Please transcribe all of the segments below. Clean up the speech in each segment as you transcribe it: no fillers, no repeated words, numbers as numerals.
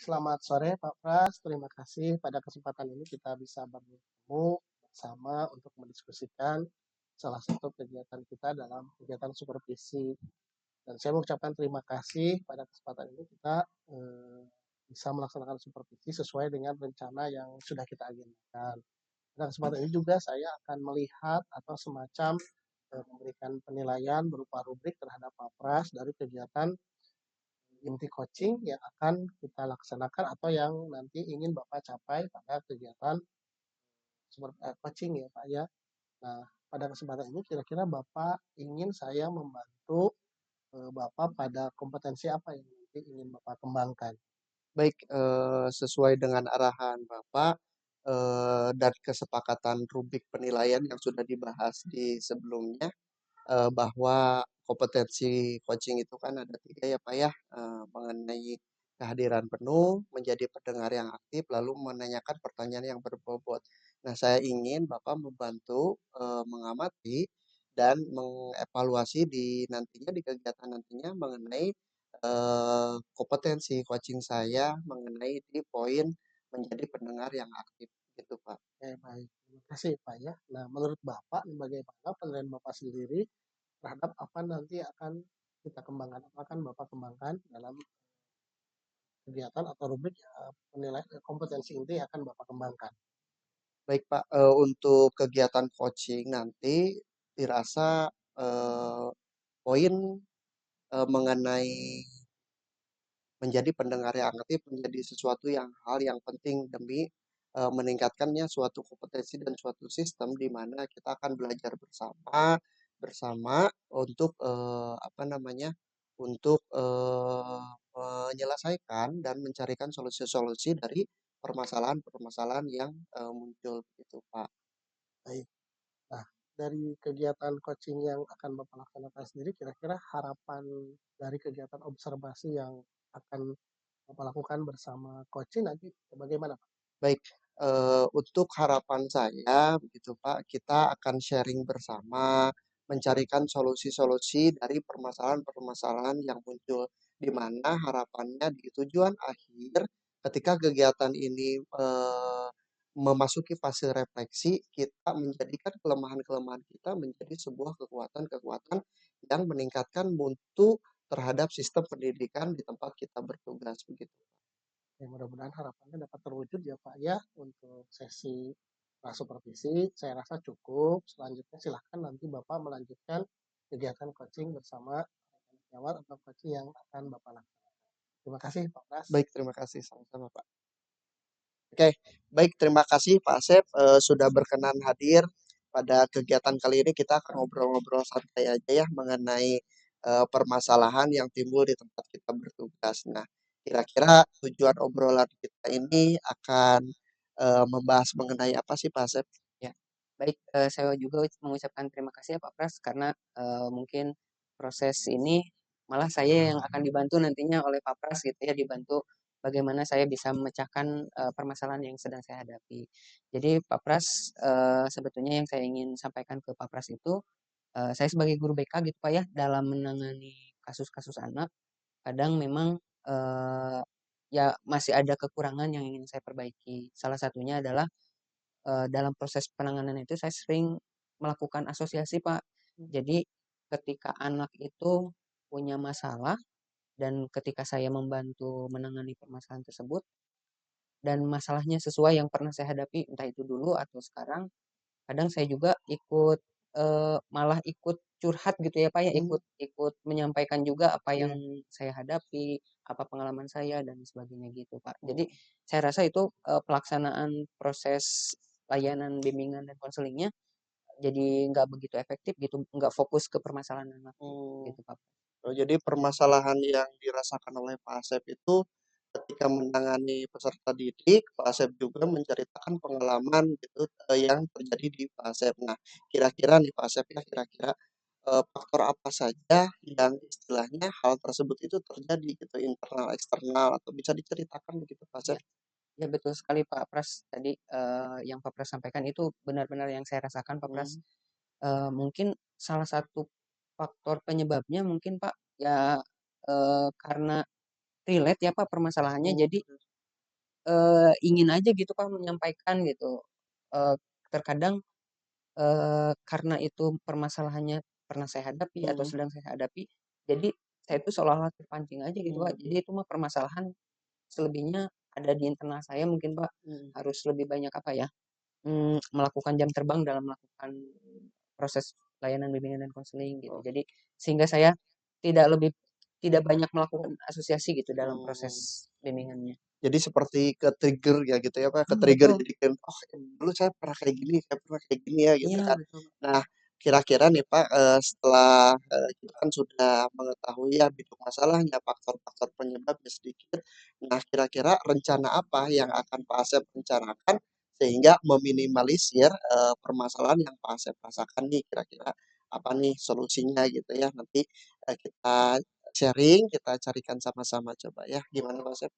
selamat sore Pak Pras. Terima kasih pada kesempatan ini kita bisa bertemu bersama untuk mendiskusikan salah satu kegiatan kita dalam kegiatan supervisi. Dan saya mengucapkan terima kasih pada kesempatan ini kita eh, bisa melaksanakan supervisi sesuai dengan rencana yang sudah kita agendakan. Pada kesempatan ini juga saya akan melihat atau semacam memberikan penilaian berupa rubrik terhadap Pak Pras dari kegiatan inti coaching yang akan kita laksanakan atau yang nanti ingin Bapak capai pada kegiatan coaching ya Pak ya. Nah, pada kesempatan ini kira-kira Bapak ingin saya membantu Bapak pada kompetensi apa yang nanti ingin Bapak kembangkan? Baik, sesuai dengan arahan Bapak, dan kesepakatan rubrik penilaian yang sudah dibahas di sebelumnya, bahwa kompetensi coaching itu kan ada 3 ya, Pak, ya, mengenai kehadiran penuh, menjadi pendengar yang aktif, lalu menanyakan pertanyaan yang berbobot. Nah, saya ingin Bapak membantu, mengamati dan mengevaluasi di kegiatan nantinya mengenai, kompetensi coaching saya mengenai di poin menjadi pendengar yang aktif, gitu, Pak. Oke, baik. Terima kasih Pak ya. Nah, menurut Bapak bagaimana penilaian Bapak sendiri terhadap apa nanti akan kita kembangkan, apa akan Bapak kembangkan dalam kegiatan atau rubrik penilaian kompetensi inti yang akan Bapak kembangkan? Baik, Pak, untuk kegiatan coaching nanti dirasa, eee, poin, mengenai menjadi pendengar yang aktif menjadi sesuatu yang hal yang penting demi, meningkatkannya suatu kompetensi dan suatu sistem di mana kita akan belajar bersama bersama untuk, apa namanya, untuk, menyelesaikan dan mencarikan solusi-solusi dari permasalahan-permasalahan yang, muncul gitu, Pak. Baik. Nah, dari kegiatan coaching yang akan Bapak laksanakan sendiri, kira-kira harapan dari kegiatan observasi yang akan Bapak lakukan bersama coaching nanti bagaimana, Pak? Baik, untuk harapan saya begitu Pak, kita akan sharing bersama, mencarikan solusi-solusi dari permasalahan-permasalahan yang muncul, di mana harapannya di tujuan akhir ketika kegiatan ini, memasuki fase refleksi, kita menjadikan kelemahan-kelemahan kita menjadi sebuah kekuatan-kekuatan yang meningkatkan mutu terhadap sistem pendidikan di tempat kita bertugas, begitu. Ya, mudah-mudahan harapannya dapat terwujud ya, Pak ya, untuk sesi supervisi. Saya rasa cukup. Selanjutnya silahkan nanti Bapak melanjutkan kegiatan coaching bersama rekan sejawat atau coaching yang akan Bapak lakukan. Terima kasih, Pak Pras. Baik, terima kasih, sama-sama Pak. Oke, baik terima kasih Pak Asep, sudah berkenan hadir pada kegiatan kali ini. Kita akan ngobrol-ngobrol santai aja ya mengenai, permasalahan yang timbul di tempat kita bertugas. Nah, kira-kira tujuan obrolan kita ini akan, membahas mengenai apa sih Pak Asep? Ya, baik, saya juga mengucapkan terima kasih ya Pak Pras karena, mungkin proses ini malah saya yang akan dibantu nantinya oleh Pak Pras gitu ya, dibantu bagaimana saya bisa memecahkan, permasalahan yang sedang saya hadapi. Jadi Pak Pras, sebetulnya yang saya ingin sampaikan ke Pak Pras itu, saya sebagai guru BK gitu Pak ya, dalam menangani kasus-kasus anak, kadang memang, ya masih ada kekurangan yang ingin saya perbaiki. Salah satunya adalah dalam proses penanganan itu saya sering melakukan asosiasi, Pak. Jadi ketika anak itu punya masalah dan ketika saya membantu menangani permasalahan tersebut dan masalahnya sesuai yang pernah saya hadapi, entah itu dulu atau sekarang, kadang saya juga ikut, malah ikut curhat gitu ya, Pak, ya, Hmm, ikut ikut menyampaikan juga apa yang iya. saya hadapi, apa pengalaman saya dan sebagainya gitu, Pak. Jadi Hmm, saya rasa itu, pelaksanaan proses layanan bimbingan dan konselingnya jadi nggak begitu efektif gitu, nggak fokus ke permasalahan anak Mmm. gitu, Pak. Oh, jadi permasalahan yang dirasakan oleh Pak Asep itu ketika menangani peserta didik, Pak Asep juga menceritakan pengalaman gitu, yang terjadi di Pak Asep. Nah, kira-kira nih Pak Asep ya, kira-kira, faktor apa saja yang istilahnya hal tersebut itu terjadi gitu, internal, eksternal, atau bisa diceritakan begitu Pak Asep? Ya, ya betul sekali Pak Pras tadi, yang Pak Pras sampaikan itu benar-benar yang saya rasakan Pak Pras. Mmm, Mungkin salah satu faktor penyebabnya mungkin Pak, ya, karena relate ya Pak permasalahannya, oh, jadi ingin aja gitu Pak menyampaikan gitu. Terkadang, karena itu permasalahannya pernah saya hadapi atau Mhm. sedang saya hadapi, jadi saya itu seolah-olah terpancing aja gitu Pak. Mhm. Jadi itu mah permasalahan selebihnya ada di internal saya mungkin Pak, Mhm. harus lebih banyak apa ya, melakukan jam terbang dalam melakukan proses layanan bimbingan dan konseling gitu. Oh. Jadi sehingga saya tidak banyak melakukan asosiasi gitu dalam Mhm. proses bimbingannya. Jadi seperti ke-trigger ya gitu ya, Pak, ke-trigger Betul. jadi kan, "Oh, dulu saya pernah kayak gini, saya pernah kayak gini ya," gitu Iya kan. betul, Pak. Nah, kira-kira nih, Pak, setelah, kita kan sudah mengetahui ya bidang masalahnya, faktor-faktor penyebabnya sedikit. Nah, kira-kira rencana apa yang akan Pak Asep rencanakan sehingga meminimalisir, permasalahan yang Pak Asep rasakan nih, kira-kira apa nih solusinya gitu ya. Nanti, kita sharing, kita carikan sama-sama coba ya. Gimana Pak Asep?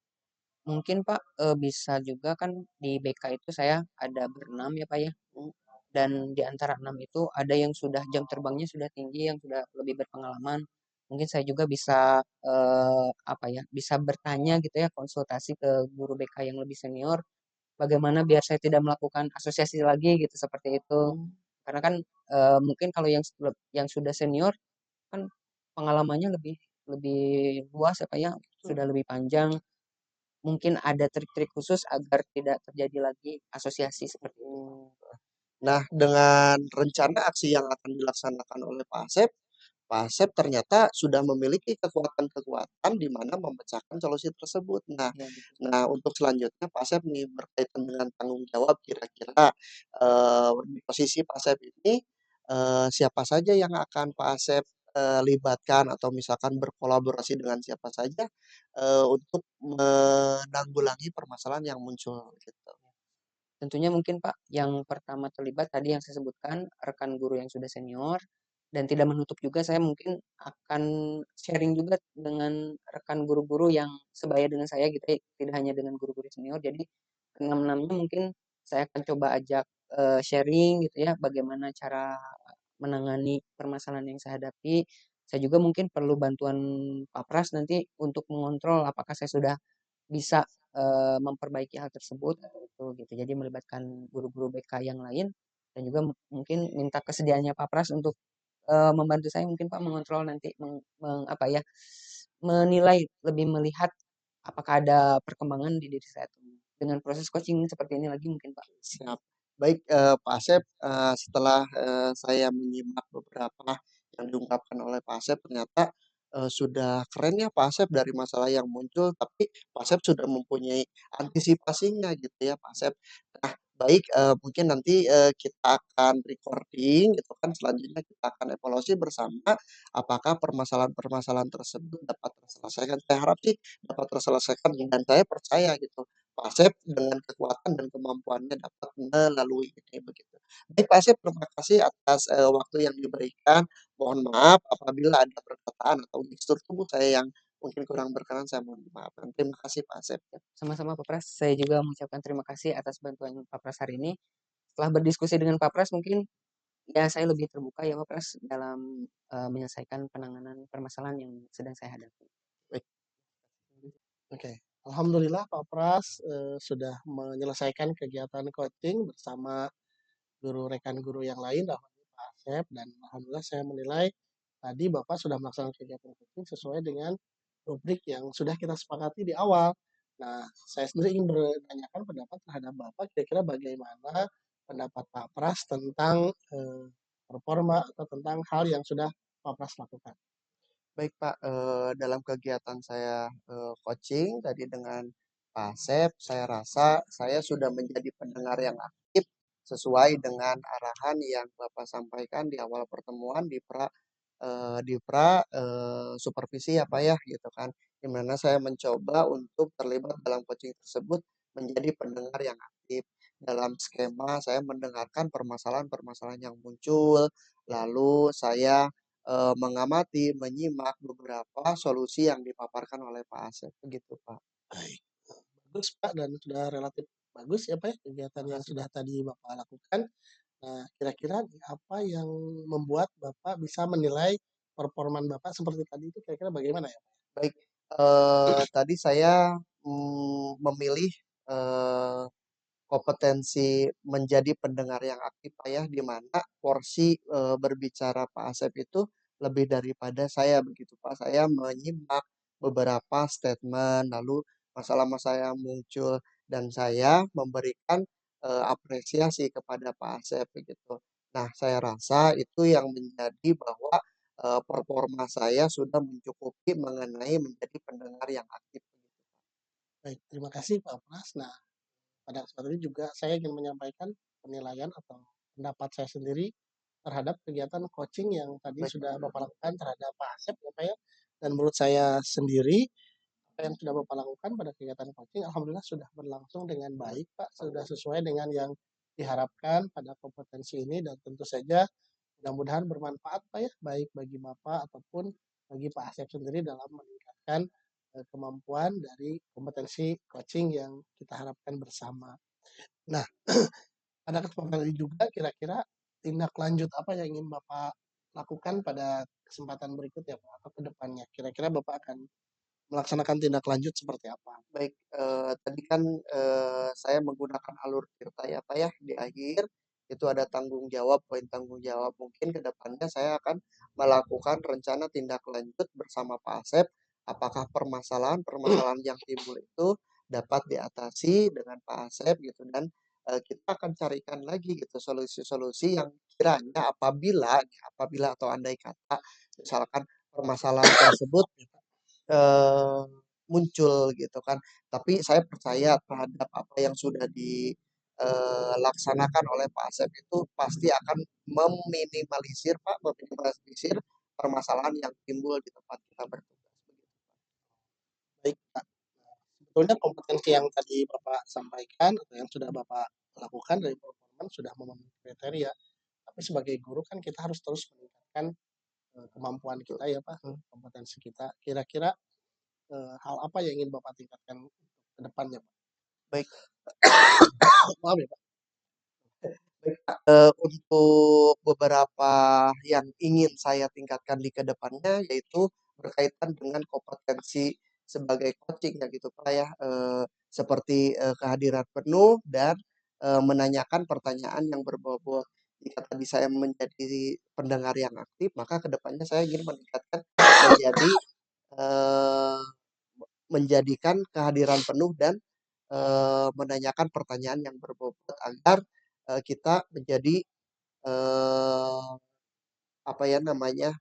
Mungkin Pak, bisa juga kan di BK itu saya ada berenam ya Pak ya, dan di antara 6 itu ada yang sudah jam terbangnya sudah tinggi, yang sudah lebih berpengalaman. Mungkin saya juga bisa, apa ya, bisa bertanya gitu ya, konsultasi ke guru BK yang lebih senior, bagaimana biar saya tidak melakukan asosiasi lagi gitu, seperti itu. Mmm, Karena kan, mungkin kalau yang sudah senior kan pengalamannya lebih lebih luas ya Pak ya, sudah lebih panjang. Mungkin ada trik-trik khusus agar tidak terjadi lagi asosiasi seperti itu, Pak. mhm. Nah, dengan rencana aksi yang akan dilaksanakan oleh Pak Asep ternyata sudah memiliki kekuatan-kekuatan di mana memecahkan solusi tersebut. Nah Iya betul. nah untuk selanjutnya Pak Asep nih berkaitan dengan tanggung jawab kira-kira, di posisi Pak Asep ini, siapa saja yang akan Pak Asep, libatkan atau misalkan berkolaborasi dengan siapa saja, untuk menanggulangi permasalahan yang muncul gitu? Tentunya mungkin Pak, yang pertama terlibat tadi yang saya sebutkan, rekan guru yang sudah senior, dan tidak menutup juga saya mungkin akan sharing juga dengan rekan guru-guru yang sebaya dengan saya gitu ya, tidak hanya dengan guru-guru senior. Jadi keenam-enamnya mungkin saya akan coba ajak, sharing gitu ya, bagaimana cara menangani permasalahan yang saya hadapi. Saya juga mungkin perlu bantuan Papras nanti untuk mengontrol apakah saya sudah bisa, memperbaiki hal tersebut atau itu gitu. Jadi melibatkan guru-guru BK yang lain dan juga mungkin minta kesediaannya Pak Pras untuk, membantu saya mungkin Pak mengontrol nanti apa ya, menilai, lebih melihat apakah ada perkembangan di diri saya atau enggak. Dengan proses coaching seperti ini lagi mungkin Pak. Siap. Baik, Pak Asep, setelah, saya menyimak beberapa yang diungkapkan oleh Pak Asep ternyata, sudah keren ya Pak Asep dari masalah yang muncul, tapi Pak Asep sudah mempunyai antisipasinya gitu ya Pak Asep. Nah baik, mungkin nanti, kita akan recording gitu kan, selanjutnya kita akan evaluasi bersama apakah permasalahan-permasalahan tersebut dapat terselesaikan. Saya harap sih dapat terselesaikan dan saya percaya gitu Pak Asep dengan kekuatan dan kemampuannya dapat melalui ini begitu. Baik Pak Asep, terima kasih atas, waktu yang diberikan. Mohon maaf apabila ada perkataan atau gestur tubuh saya yang mungkin kurang berkenan, saya mohon maaf. Dan terima kasih Pak Asep. Sama-sama Pak Pras, saya juga mengucapkan terima kasih atas bantuan Pak Pras hari ini. Setelah berdiskusi dengan Pak Pras mungkin ya saya lebih terbuka ya Pak Pras dalam, menyelesaikan penanganan permasalahan yang sedang saya hadapi. Baik, Oke, alhamdulillah Pak Pras, sudah menyelesaikan kegiatan coaching bersama guru rekan guru yang lain, dalam hal ini Pak Asep, dan alhamdulillah saya menilai tadi Bapak sudah melaksanakan kegiatan coaching sesuai dengan rubrik yang sudah kita sepakati di awal. Nah, saya sendiri ingin bertanyakan pendapat terhadap Bapak, kira-kira bagaimana pendapat Pak Pras tentang, performa atau tentang hal yang sudah Pak Pras lakukan? baik Pak, dalam kegiatan saya, coaching tadi dengan Pak Asep, saya rasa saya sudah menjadi pendengar yang aktif sesuai dengan arahan yang Bapak sampaikan di awal pertemuan supervisi ya Pak ya, gitu kan. Di mana saya mencoba untuk terlibat dalam coaching tersebut menjadi pendengar yang aktif. Dalam skema saya mendengarkan permasalahan-permasalahan yang muncul, lalu saya, mengamati, menyimak beberapa solusi yang dipaparkan oleh Pak Asep, begitu Pak. Baik, bagus Pak, dan sudah relatif bagus ya Pak ya, kegiatan yang sudah tadi Bapak lakukan. Nah, kira-kira apa yang membuat Bapak bisa menilai performan Bapak seperti tadi itu kira-kira bagaimana ya? Baik, tadi saya, memilih eh, kompetensi menjadi pendengar yang aktif Pak ya, di mana porsi berbicara Pak Asep itu lebih daripada saya begitu Pak. Saya menyimak beberapa statement, lalu masalah-masalah yang muncul dan saya memberikan apresiasi kepada Pak Asep begitu. Nah, saya rasa itu yang menjadi bahwa performa saya sudah mencukupi mengenai menjadi pendengar yang aktif begitu. Baik, terima kasih Pak Pras. Nah, pada kesempatan ini juga saya ingin menyampaikan penilaian atau pendapat saya sendiri terhadap kegiatan coaching yang tadi Baik, sudah Bapak lakukan terhadap Pak Asep ya Pak ya. Dan menurut saya sendiri, apa yang sudah Bapak lakukan pada kegiatan coaching, alhamdulillah sudah berlangsung dengan baik Pak, sudah sesuai dengan yang diharapkan pada kompetensi ini dan tentu saja mudah-mudahan bermanfaat Pak ya, baik bagi Bapak ataupun bagi Pak Asep sendiri dalam meningkatkan kemampuan dari kompetensi coaching yang kita harapkan bersama. Nah, pada kesempatan ini juga kira-kira tindak lanjut apa yang ingin Bapak lakukan pada kesempatan berikutnya Pak atau ke depannya? Kira-kira Bapak akan melaksanakan tindak lanjut seperti apa? baik. Tadi kan saya menggunakan alur cerita ya Pak ya, di akhir itu ada tanggung jawab, poin tanggung jawab. Mungkin ke depannya saya akan melakukan rencana tindak lanjut bersama Pak Asep. Apakah permasalahan-permasalahan yang timbul itu dapat diatasi dengan Pak Asep gitu dan kita akan carikan lagi gitu solusi-solusi yang kiranya apabila atau andai kata misalkan permasalahan tersebut eh, muncul gitu kan. Tapi saya percaya terhadap apa yang sudah dilaksanakan oleh Pak Asep itu pasti akan meminimalisir permasalahan yang timbul di tempat kita bertugas. Baik Pak, sebetulnya kompetensi yang tadi Bapak sampaikan atau yang sudah Bapak lakukan dari performan sudah memenuhi kriteria. Tapi sebagai guru kan kita harus terus meningkatkan kemampuan kita ya Pak, kompetensi kita. Kira-kira hal apa yang ingin Bapak tingkatkan ke depannya Pak? Baik, Maaf ya Pak. baik Pak. Untuk beberapa yang ingin saya tingkatkan di kedepannya yaitu berkaitan dengan kompetensi sebagai coaching ya gitu Pak ya. Seperti kehadiran penuh dan menanyakan pertanyaan yang berbobot. Jika tadi saya menjadi pendengar yang aktif, maka kedepannya saya ingin meningkatkan menjadi eh, menjadikan kehadiran penuh dan menanyakan pertanyaan yang berbobot agar kita menjadi eh, apa ya namanya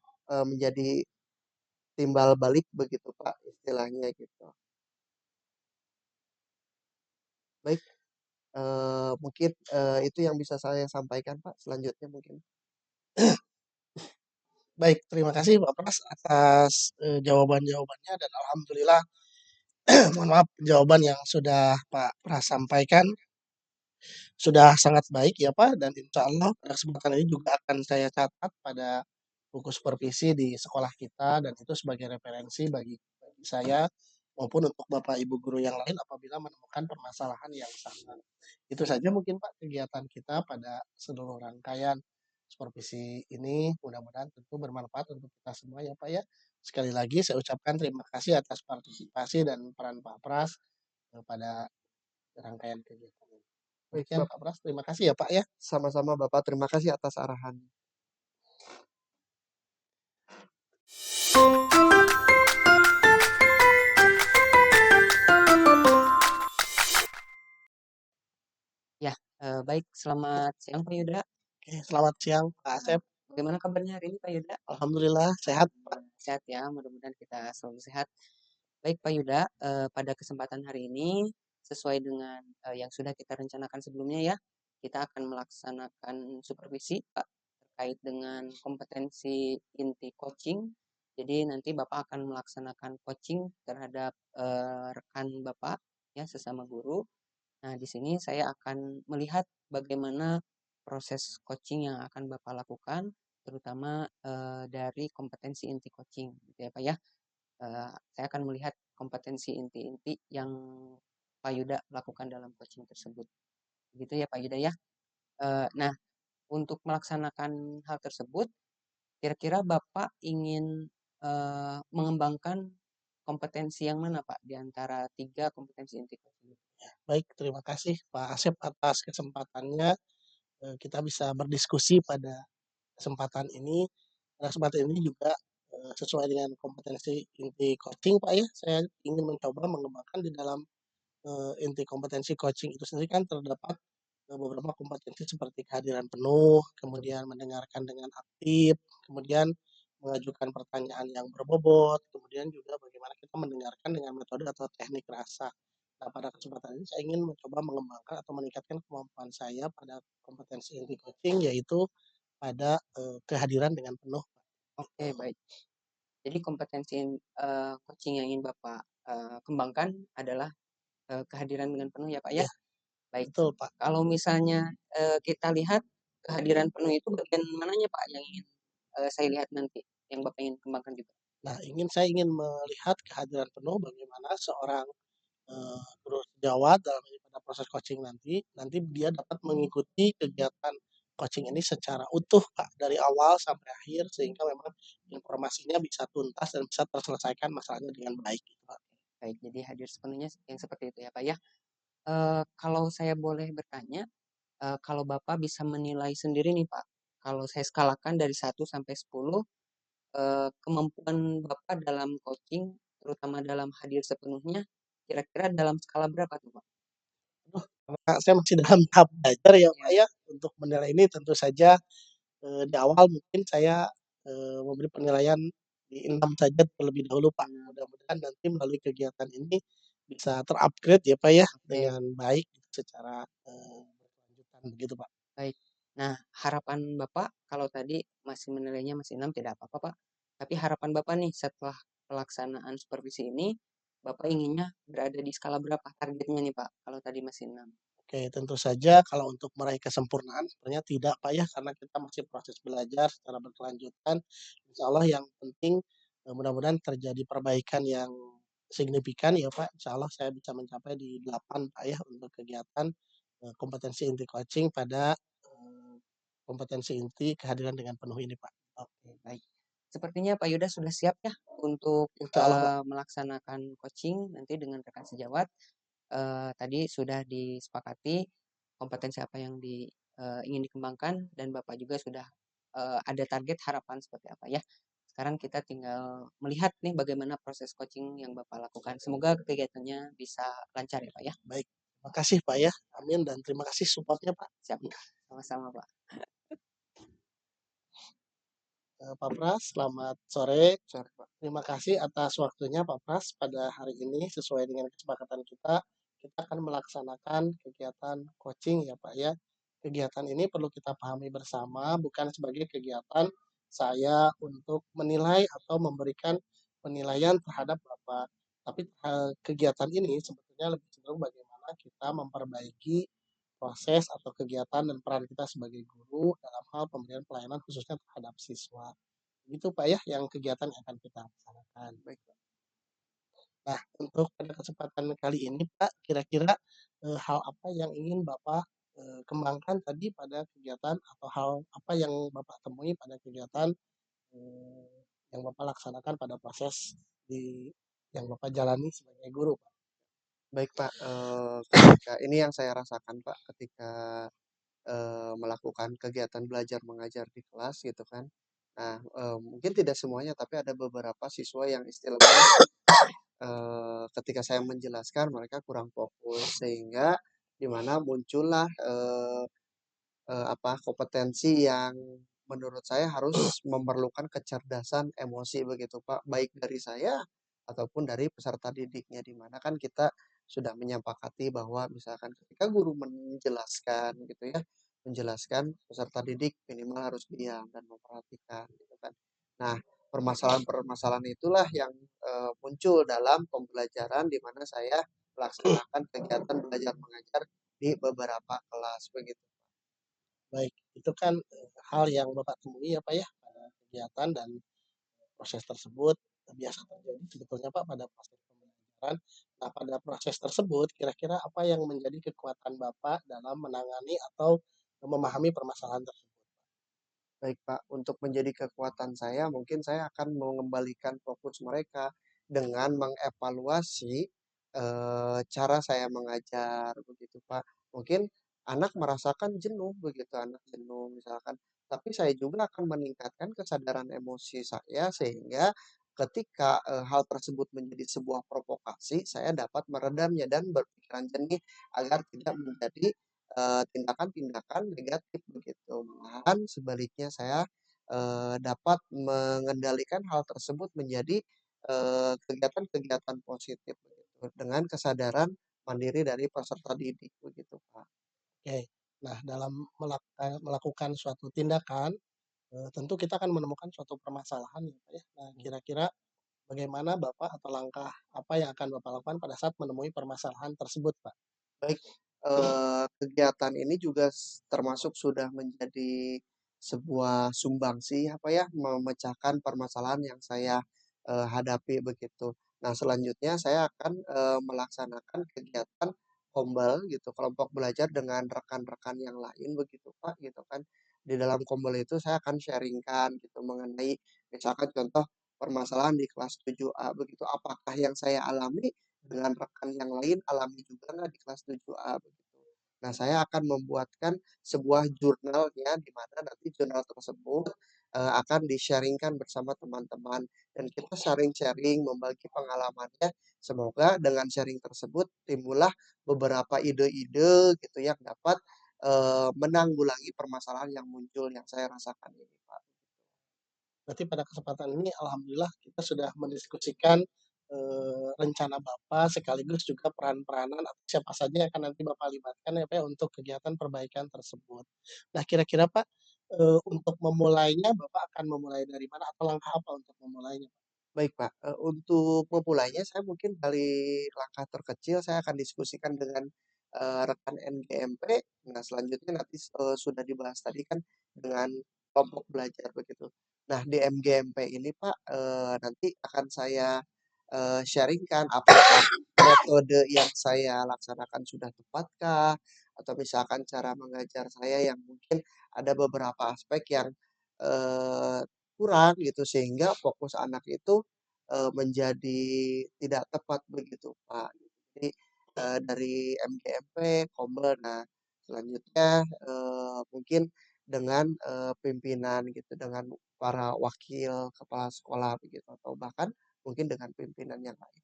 menjadi timbal balik begitu Pak istilahnya gitu. Baik, mungkin itu yang bisa saya sampaikan Pak. Selanjutnya mungkin. Baik, terima kasih Pak Pras atas jawaban-jawabannya dan alhamdulillah mohon maaf jawaban yang sudah Pak Pras sampaikan sudah sangat baik ya Pak dan insya Allah pada kesempatan ini juga akan saya catat pada buku supervisi di sekolah kita dan itu sebagai referensi bagi saya maupun untuk Bapak Ibu guru yang lain apabila menemukan permasalahan yang sama. Itu saja mungkin Pak kegiatan kita pada seluruh rangkaian supervisi ini mudah-mudahan tentu bermanfaat untuk kita semua ya Pak ya. Sekali lagi saya ucapkan terima kasih atas partisipasi dan peran Pak Pras pada rangkaian kegiatan ini. Baik Demikian Bapak, Pak Pras, terima kasih ya Pak ya. sama-sama Bapak. Terima kasih atas arahan. Ya, baik. Selamat siang Pak Yuda. Oke, selamat siang Pak Asep. Bagaimana kabarnya hari ini Pak Yuda? Alhamdulillah sehat Pak. Sehat ya, mudah-mudahan kita selalu sehat. Baik Pak Yuda, pada kesempatan hari ini sesuai dengan yang sudah kita rencanakan sebelumnya ya, kita akan melaksanakan supervisi Pak terkait dengan kompetensi inti coaching. Jadi nanti Bapak akan melaksanakan coaching terhadap rekan Bapak ya sesama guru. Nah, di sini saya akan melihat bagaimana proses coaching yang akan Bapak lakukan, terutama dari kompetensi inti coaching, gitu ya Pak ya. Saya akan melihat kompetensi inti-inti yang Pak Yuda lakukan dalam coaching tersebut. Gitu ya Pak Yuda ya. Nah, untuk melaksanakan hal tersebut, kira-kira Bapak ingin mengembangkan kompetensi yang mana Pak di antara 3 kompetensi inti coaching? Baik, terima kasih Pak Asep atas kesempatannya, kita bisa berdiskusi pada kesempatan ini. Pada kesempatan ini juga, sesuai dengan kompetensi inti coaching Pak ya, saya ingin mencoba mengembangkan di dalam, inti kompetensi coaching itu sendiri kan terdapat, beberapa kompetensi seperti kehadiran penuh, kemudian mendengarkan dengan aktif, kemudian mengajukan pertanyaan yang berbobot, kemudian juga bagaimana kita mendengarkan dengan metode atau teknik rasa. Nah, pada kesempatan ini saya ingin mencoba mengembangkan atau meningkatkan kemampuan saya pada kompetensi inti coaching, yaitu pada, kehadiran dengan penuh. Oke, baik. Jadi kompetensi coaching yang ingin Bapak, kembangkan adalah, kehadiran dengan penuh ya, Pak, ya? Ya, Baik. betul Pak. Kalau misalnya, kita lihat kehadiran penuh itu bagian mananya, Pak, yang ingin, saya lihat nanti, yang Bapak ingin kembangkan juga? Nah, saya ingin melihat kehadiran penuh bagaimana seorang, guru sejawat dalam ini pada proses coaching nanti, dia dapat mengikuti kegiatan coaching ini secara utuh Kak, dari awal sampai akhir sehingga memang informasinya bisa tuntas dan bisa terselesaikan masalahnya dengan baik gitu Pak. Baik, jadi hadir sepenuhnya yang seperti itu ya, Pak, ya? Kalau saya boleh bertanya, kalau Bapak bisa menilai sendiri nih, Pak, kalau saya skalakan dari 1 sampai 10, kemampuan Bapak dalam coaching, terutama dalam hadir sepenuhnya, kira-kira dalam skala berapa tuh, Pak? Karena saya masih dalam tahap belajar ya Pak Ya. ya, untuk menilai ini tentu saja, di awal mungkin saya, memberi penilaian di 6 saja terlebih dahulu Pak. Mudah-mudahan nanti melalui kegiatan ini bisa ter-upgrade ya Pak ya, Oke, dengan baik secara, berkelanjutan begitu Pak. baik. Nah, harapan Bapak kalau tadi masih menilainya masih 6 tidak apa-apa, Pak. Tapi harapan Bapak nih setelah pelaksanaan supervisi ini, Bapak inginnya berada di skala berapa targetnya nih, Pak, kalau tadi masih 6? Oke, tentu saja kalau untuk meraih kesempurnaan sebenarnya tidak Pak ya, karena kita masih proses belajar secara berkelanjutan. Insyaallah yang penting, mudah-mudahan terjadi perbaikan yang signifikan ya Pak, insyaallah saya bisa mencapai di 8 Pak ya untuk kegiatan, kompetensi inti coaching pada, kompetensi inti kehadiran dengan penuh ini Pak. Oke, baik. Sepertinya Pak Yuda sudah siap ya untuk, Insyaallah Pak. melaksanakan coaching nanti dengan rekan sejawat. Tadi sudah disepakati kompetensi apa yang ingin dikembangkan dan Bapak juga sudah, ada target harapan seperti apa ya. Sekarang kita tinggal melihat nih bagaimana proses coaching yang Bapak lakukan. Semoga kegiatannya bisa lancar ya, Pak, ya. Baik, terima kasih Pak ya, amin dan terima kasih support-nya Pak. Siap, sama-sama, Pak. Pak Pras, selamat sore. Sorry, Pak. Terima kasih atas waktunya Pak Pras pada hari ini sesuai dengan kesepakatan kita akan melaksanakan kegiatan coaching ya Pak ya. Kegiatan ini perlu kita pahami bersama bukan sebagai kegiatan saya untuk menilai atau memberikan penilaian terhadap Bapak. Tapi kegiatan ini sebetulnya lebih cenderung bagaimana kita memperbaiki proses atau kegiatan dan peran kita sebagai guru dalam hal pemberian pelayanan khususnya terhadap siswa. Itu Pak ya yang kegiatan yang akan kita laksanakan. Baik. Nah, untuk pada kesempatan kali ini Pak, kira-kira, hal apa yang ingin Bapak, kembangkan tadi pada kegiatan atau hal apa yang Bapak temui pada kegiatan, yang Bapak laksanakan pada proses yang Bapak jalani sebagai guru, Pak? Baik, Pak, ketika ini yang saya rasakan, Pak, ketika, melakukan kegiatan belajar mengajar di kelas gitu kan. Nah, mungkin tidak semuanya, tapi ada beberapa siswa yang istilahnya, ketika saya menjelaskan mereka kurang fokus sehingga di mana muncullah, kompetensi yang menurut saya harus memerlukan kecerdasan emosi begitu, Pak, baik dari saya ataupun dari peserta didiknya, di mana kan kita sudah menyepakati bahwa misalkan ketika guru menjelaskan gitu ya, menjelaskan peserta didik minimal harus diam dan memperhatikan gitu kan. Nah, permasalahan-permasalahan itulah yang, muncul dalam pembelajaran di mana saya melaksanakan kegiatan belajar mengajar di beberapa kelas begitu. Baik, itu kan, hal yang Bapak temui ya, Pak, ya, pada kegiatan dan proses tersebut biasa terjadi sebetulnya, Pak, pada proses pembelajaran. Nah, pada proses tersebut kira-kira apa yang menjadi kekuatan Bapak dalam menangani atau memahami permasalahan tersebut? Baik, Pak, untuk menjadi kekuatan saya mungkin saya akan mengembalikan fokus mereka dengan mengevaluasi cara saya mengajar begitu, Pak. Mungkin anak merasakan jenuh begitu, anak jenuh misalkan, tapi saya juga akan meningkatkan kesadaran emosi saya sehingga ketika, hal tersebut menjadi sebuah provokasi, saya dapat meredamnya dan berpikiran jernih agar tidak menjadi, tindakan-tindakan negatif begitu. Malahan sebaliknya saya, dapat mengendalikan hal tersebut menjadi, kegiatan-kegiatan positif begitu, dengan kesadaran mandiri dari peserta didik begitu, Pak. Oke. Nah, dalam melakukan suatu tindakan, tentu kita akan menemukan suatu permasalahan ya, Pak, ya. Nah, kira-kira bagaimana Bapak atau langkah apa yang akan Bapak lakukan pada saat menemui permasalahan tersebut, Pak? Baik, kegiatan ini juga termasuk sudah menjadi sebuah sumbangsi apa ya, memecahkan permasalahan yang saya, hadapi begitu. Nah selanjutnya saya akan, melaksanakan kegiatan kombel gitu, kelompok belajar dengan rekan-rekan yang lain begitu Pak, gitu kan. Di dalam kombel itu saya akan sharing-kan gitu mengenai misalkan contoh permasalahan di kelas 7A begitu, apakah yang saya alami dengan rekan yang lain alami juga nggak di kelas 7A begitu. Nah, saya akan membuatkan sebuah jurnal ya, di mana nanti jurnal tersebut akan di-sharing-kan bersama teman-teman dan kita sharing-sharing membagi pengalamannya. Semoga dengan sharing tersebut timbullah beberapa ide-ide gitu yang dapat menanggulangi permasalahan yang muncul yang saya rasakan ini, Pak. Berarti pada kesempatan ini alhamdulillah kita sudah mendiskusikan, rencana Bapak sekaligus juga peran-peranan atau siapa saja yang akan nanti Bapak libatkan ya, Pak, ya, untuk kegiatan perbaikan tersebut. Nah kira-kira Pak, untuk memulainya Bapak akan memulai dari mana atau langkah apa untuk memulainya, Pak? Baik, Pak, untuk memulainya saya mungkin dari langkah terkecil saya akan diskusikan dengan, rekan NGMP. Nah, selanjutnya nanti, sudah dibahas tadi kan dengan kelompok belajar begitu. Nah, di MGMP ini, Pak, nanti akan saya, sharing-kan apakah metode yang saya laksanakan sudah tepatkah, atau misalkan cara mengajar saya yang mungkin ada beberapa aspek yang, eee, kurang gitu sehingga fokus anak itu menjadi tidak tepat begitu, Pak. Jadi, dari MGMP, Kombel, nah selanjutnya, mungkin dengan, pimpinan gitu, dengan para wakil kepala sekolah begitu, atau bahkan mungkin dengan pimpinan yang lain.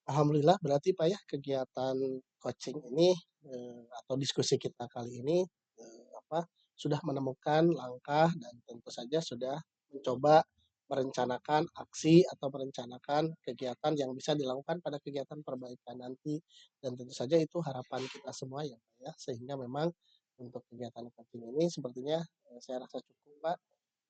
Alhamdulillah berarti Pak ya kegiatan coaching ini, atau diskusi kita kali ini, sudah menemukan langkah dan tentu saja sudah mencoba merencanakan aksi atau merencanakan kegiatan yang bisa dilakukan pada kegiatan perbaikan nanti dan tentu saja itu harapan kita semua ya Pak ya, sehingga memang untuk kegiatan coaching ini sepertinya, saya rasa cukup Pak,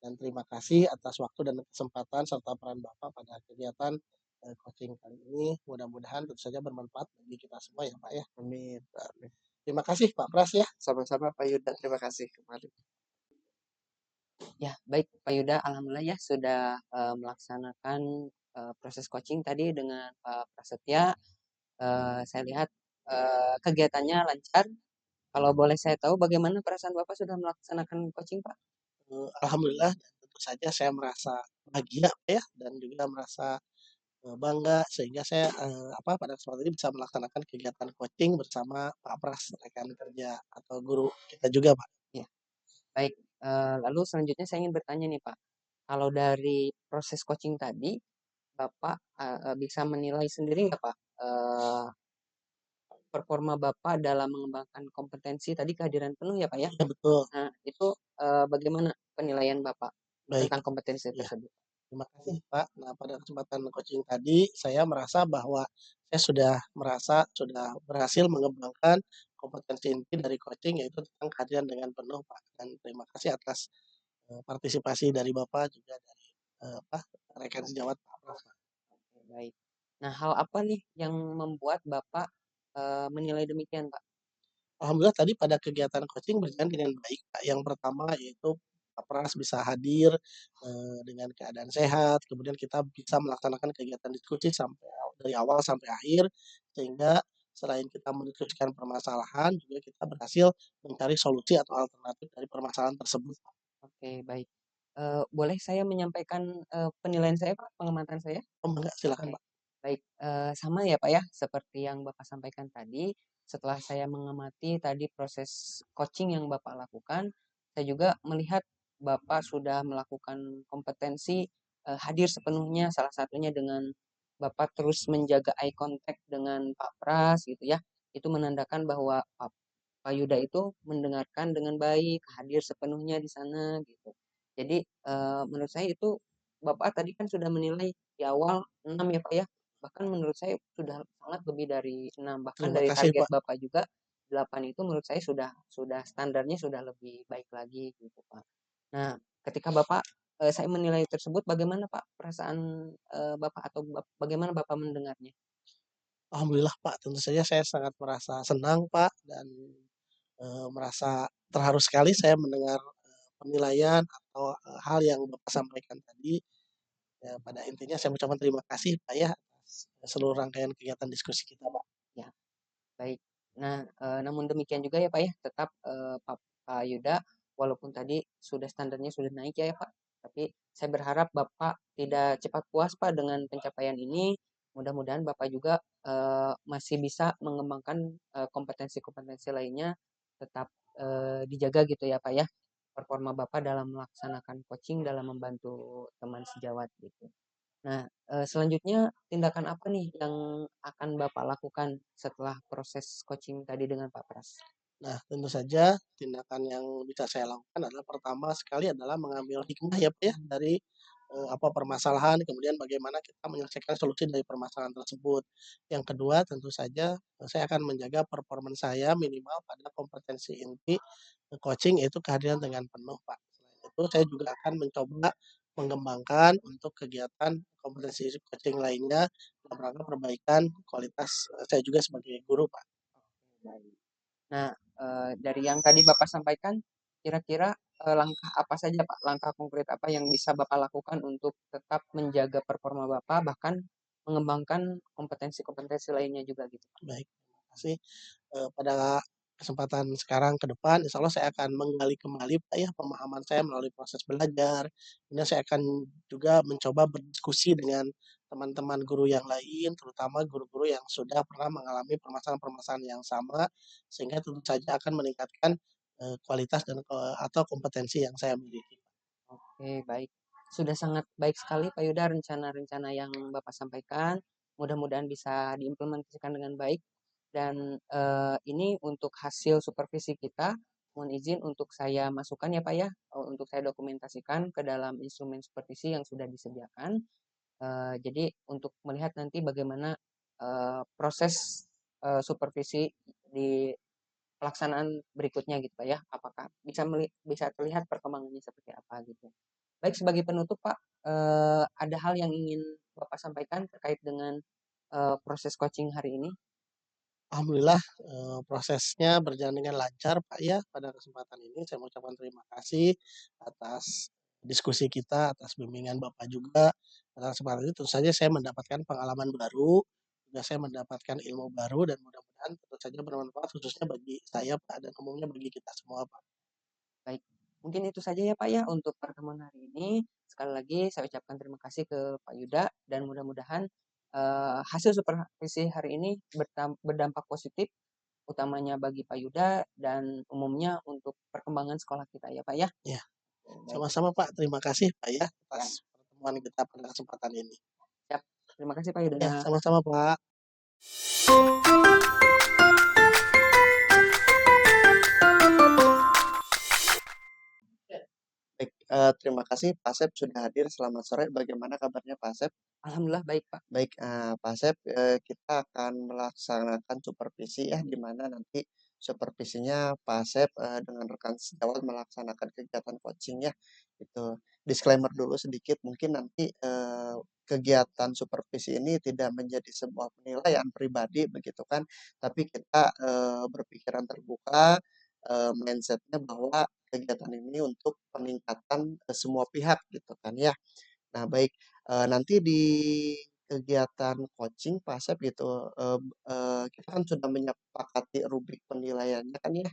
dan terima kasih atas waktu dan kesempatan serta peran Bapak pada kegiatan coaching kali ini. Mudah-mudahan tentu saja bermanfaat bagi kita semua ya Pak ya. Amin, Pak, amin. Terima kasih Pak Pras ya. Sama-sama Pak Yuda, terima kasih kembali. Ya, baik Pak Yuda, alhamdulillah ya sudah melaksanakan proses coaching tadi dengan Pak Prasetya. Saya lihat kegiatannya lancar. Kalau boleh saya tahu bagaimana perasaan Bapak sudah melaksanakan coaching, Pak? Alhamdulillah dan tentu saja saya merasa bahagia Pak ya dan juga merasa bangga sehingga saya pada kesempatan ini bisa melaksanakan kegiatan coaching bersama Pak Pras rekan kerja atau guru kita juga Pak. Ya, baik. Lalu selanjutnya saya ingin bertanya nih, Pak. Kalau dari proses coaching tadi, Bapak bisa menilai sendiri nggak, Pak, performa Bapak dalam mengembangkan kompetensi tadi kehadiran penuh ya, Pak, ya? Ya betul. Nah, itu bagaimana penilaian Bapak Baik. tentang kompetensi Ya. tersebut? Terima kasih Pak. Nah pada kesempatan coaching tadi saya merasa bahwa saya sudah berhasil mengembangkan kompetensi inti dari coaching yaitu tentang kehadiran dengan penuh Pak, dan terima kasih atas, partisipasi dari Bapak juga dari, rekan sejawat Pak Pras Pak. Oke, baik. Nah, hal apa nih yang membuat Bapak menilai demikian, Pak? Alhamdulillah tadi pada kegiatan coaching berjalan dengan baik Pak. Yang pertama yaitu Pak Pras bisa hadir, dengan keadaan sehat, kemudian kita bisa melaksanakan kegiatan diskusi dari awal sampai akhir, sehingga selain kita mendiskusikan permasalahan, juga kita berhasil mencari solusi atau alternatif dari permasalahan tersebut. Oke, baik. boleh saya menyampaikan, penilaian saya, Pak, pengamatan saya? Oh, enggak, silakan Oke, Pak. baik, sama ya, Pak, ya, seperti yang Bapak sampaikan tadi, setelah saya mengamati tadi proses coaching yang Bapak lakukan, saya juga melihat Bapak sudah melakukan kompetensi, hadir sepenuhnya, salah satunya dengan Bapak terus menjaga eye contact dengan Pak Pras gitu ya, itu menandakan bahwa Pak Yuda itu mendengarkan dengan baik, hadir sepenuhnya di sana gitu. Jadi, menurut saya itu Bapak tadi kan sudah menilai di awal 6 ya, Pak, ya. Bahkan menurut saya sudah sangat lebih dari 6, bahkan Terima dari kasih target Pak. Bapak juga 8 itu menurut saya sudah standarnya sudah lebih baik lagi gitu, Pak. Nah, ketika Bapak saya menilai tersebut bagaimana, Pak, perasaan, Bapak atau bagaimana Bapak mendengarnya? Alhamdulillah Pak, tentu saja saya sangat merasa senang Pak dan, merasa terharu sekali saya mendengar, penilaian atau, hal yang Bapak sampaikan tadi. Ya pada intinya saya mengucapkan terima kasih Pak ya atas seluruh rangkaian kegiatan diskusi kita Pak. Ya. Baik. Nah, namun demikian juga ya, Pak, ya, tetap, Pak Yuda, walaupun tadi sudah standarnya sudah naik ya, Pak, tapi saya berharap Bapak tidak cepat puas, Pak, dengan pencapaian ini. Mudah-mudahan Bapak juga, masih bisa mengembangkan, kompetensi-kompetensi lainnya, tetap, dijaga gitu ya, Pak, ya, performa Bapak dalam melaksanakan coaching dalam membantu teman sejawat gitu. Nah, selanjutnya tindakan apa nih yang akan Bapak lakukan setelah proses coaching tadi dengan Pak Pras? Nah, tentu saja tindakan yang bisa saya lakukan adalah pertama sekali adalah mengambil hikmah ya, Pak, ya, dari, apa permasalahan, kemudian bagaimana kita menyelesaikan solusi dari permasalahan tersebut. Yang kedua tentu saja, saya akan menjaga performa saya minimal pada kompetensi inti, coaching yaitu kehadiran dengan penuh, Pak. Selain itu saya juga akan mencoba mengembangkan untuk kegiatan kompetensi coaching lainnya dalam rangka perbaikan kualitas, saya juga sebagai guru, Pak. Baik. Nah, dari yang tadi Bapak sampaikan, kira-kira, langkah apa saja Pak, langkah konkret apa yang bisa Bapak lakukan untuk tetap menjaga performa Bapak, bahkan mengembangkan kompetensi-kompetensi lainnya juga gitu, Pak? Baik, terima kasih. Pada kesempatan sekarang ke depan, insya Allah saya akan menggali kembali Pak ya, pemahaman saya melalui proses belajar. Kemudian saya akan juga mencoba berdiskusi dengan teman-teman guru yang lain, terutama guru-guru yang sudah pernah mengalami permasalahan-permasalahan yang sama, sehingga tentu saja akan meningkatkan, kualitas dan, atau kompetensi yang saya miliki. Oke, baik. Sudah sangat baik sekali Pak Yuda rencana-rencana yang Bapak sampaikan. Mudah-mudahan bisa diimplementasikan dengan baik. Dan ini untuk hasil supervisi kita, mohon izin untuk saya masukkan ya Pak ya, untuk saya dokumentasikan ke dalam instrumen supervisi yang sudah disediakan. Jadi untuk melihat nanti bagaimana proses supervisi di pelaksanaan berikutnya gitu Pak ya, apakah bisa terlihat perkembangannya seperti apa gitu. Baik, sebagai penutup Pak, ada hal yang ingin Bapak sampaikan terkait dengan, proses coaching hari ini? Alhamdulillah, prosesnya berjalan dengan lancar, Pak, ya. Pada kesempatan ini saya mengucapkan terima kasih atas diskusi kita, atas bimbingan Bapak juga. Pada kesempatan ini tentu saja saya mendapatkan pengalaman baru, juga saya mendapatkan ilmu baru dan mudah-mudahan tentu saja bermanfaat khususnya bagi saya, Pak, dan umumnya bagi kita semua, Pak. Baik, mungkin itu saja ya Pak ya untuk pertemuan hari ini. Sekali lagi saya ucapkan terima kasih ke Pak Yuda dan mudah-mudahan, hasil supervisi hari ini berdampak positif, utamanya bagi Pak Yuda dan umumnya untuk perkembangan sekolah kita ya Pak ya. Ya, Baik, sama-sama, Pak. Terima kasih, Pak, ya, ya, atas pertemuan kita pada kesempatan ini. siap. Terima kasih Pak Ya, Yuda. sama-sama, Pak. Baik, terima kasih Pak Asep sudah hadir. Selamat sore. Bagaimana kabarnya Pak Asep? Alhamdulillah baik Pak. Baik, Pak Asep, kita akan melaksanakan supervisi ya, di mana nanti supervisinya Pak Asep, dengan rekan sejawat melaksanakan kegiatan coaching ya, itu. Disclaimer dulu sedikit, mungkin nanti, kegiatan supervisi ini tidak menjadi sebuah penilaian pribadi begitu kan, tapi kita, berpikiran terbuka, mindset bahwa kegiatan ini untuk peningkatan, semua pihak gitu kan ya. Nah baik, nanti di kegiatan coaching Pak Asep gitu, kita kan sudah menyepakati rubrik penilaiannya kan ya,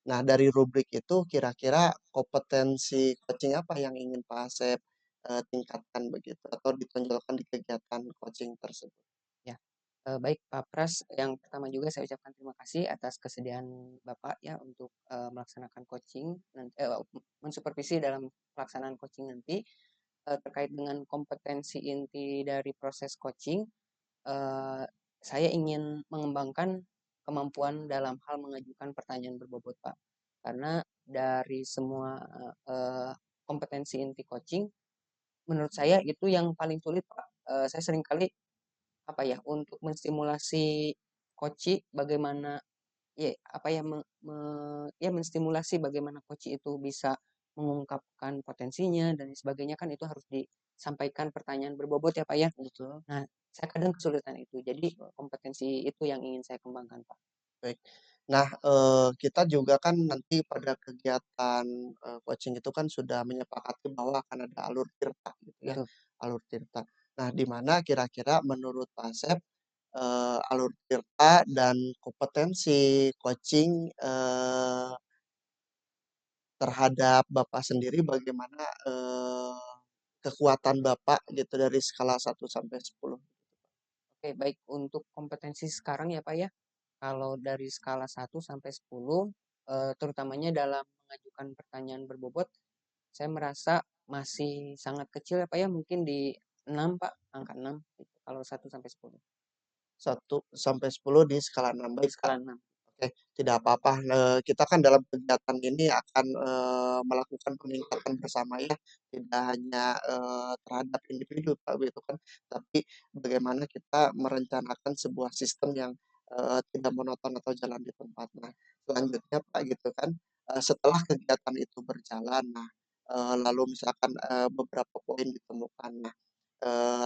Nah, dari rubrik itu kira-kira kompetensi coaching apa yang ingin Pak Asep tingkatkan begitu atau ditonjolkan di kegiatan coaching tersebut? Ya, baik Pak Pras, yang pertama juga saya ucapkan terima kasih atas kesediaan Bapak ya untuk melaksanakan coaching, mensupervisi dalam pelaksanaan coaching nanti terkait dengan kompetensi inti dari proses coaching. eh, saya ingin mengembangkan kemampuan dalam hal mengajukan pertanyaan berbobot, Pak. Karena dari semua kompetensi inti coaching, menurut saya itu yang paling sulit, Pak. Saya seringkali apa ya untuk menstimulasi koci bagaimana ya apa ya ya menstimulasi bagaimana koci itu bisa mengungkapkan potensinya dan sebagainya kan itu harus disampaikan pertanyaan berbobot ya Pak ya. Betul. Nah, saya kadang kesulitan itu. Jadi kompetensi itu yang ingin saya kembangkan Pak. Baik. Nah, kita juga kan nanti pada kegiatan coaching itu kan sudah menyepakati bahwa akan ada alur tirta gitu ya, Betul. alur tirta. Nah, di mana kira-kira menurut Pak Asep alur tirta dan kompetensi coaching terhadap Bapak sendiri bagaimana kekuatan Bapak gitu dari skala 1 sampai 10? Oke, baik untuk kompetensi sekarang ya Pak ya. Kalau dari skala 1 sampai 10 terutamanya dalam mengajukan pertanyaan berbobot saya merasa masih sangat kecil ya Pak ya, mungkin di 6 Pak, angka 6 gitu, kalau 1 sampai 10. 1 sampai 10 di skala 6. Di Baik, Kak. skala 6. Oke, tidak apa-apa. Kita kan dalam kegiatan ini akan melakukan peningkatan bersama ya, tidak hanya terhadap individu, Pak, gitu kan, tapi bagaimana kita merencanakan sebuah sistem yang tidak monoton atau jalan di tempat. Nah, selanjutnya, Pak, gitu kan, setelah kegiatan itu berjalan, nah, lalu misalkan beberapa poin ditemukan. Nah,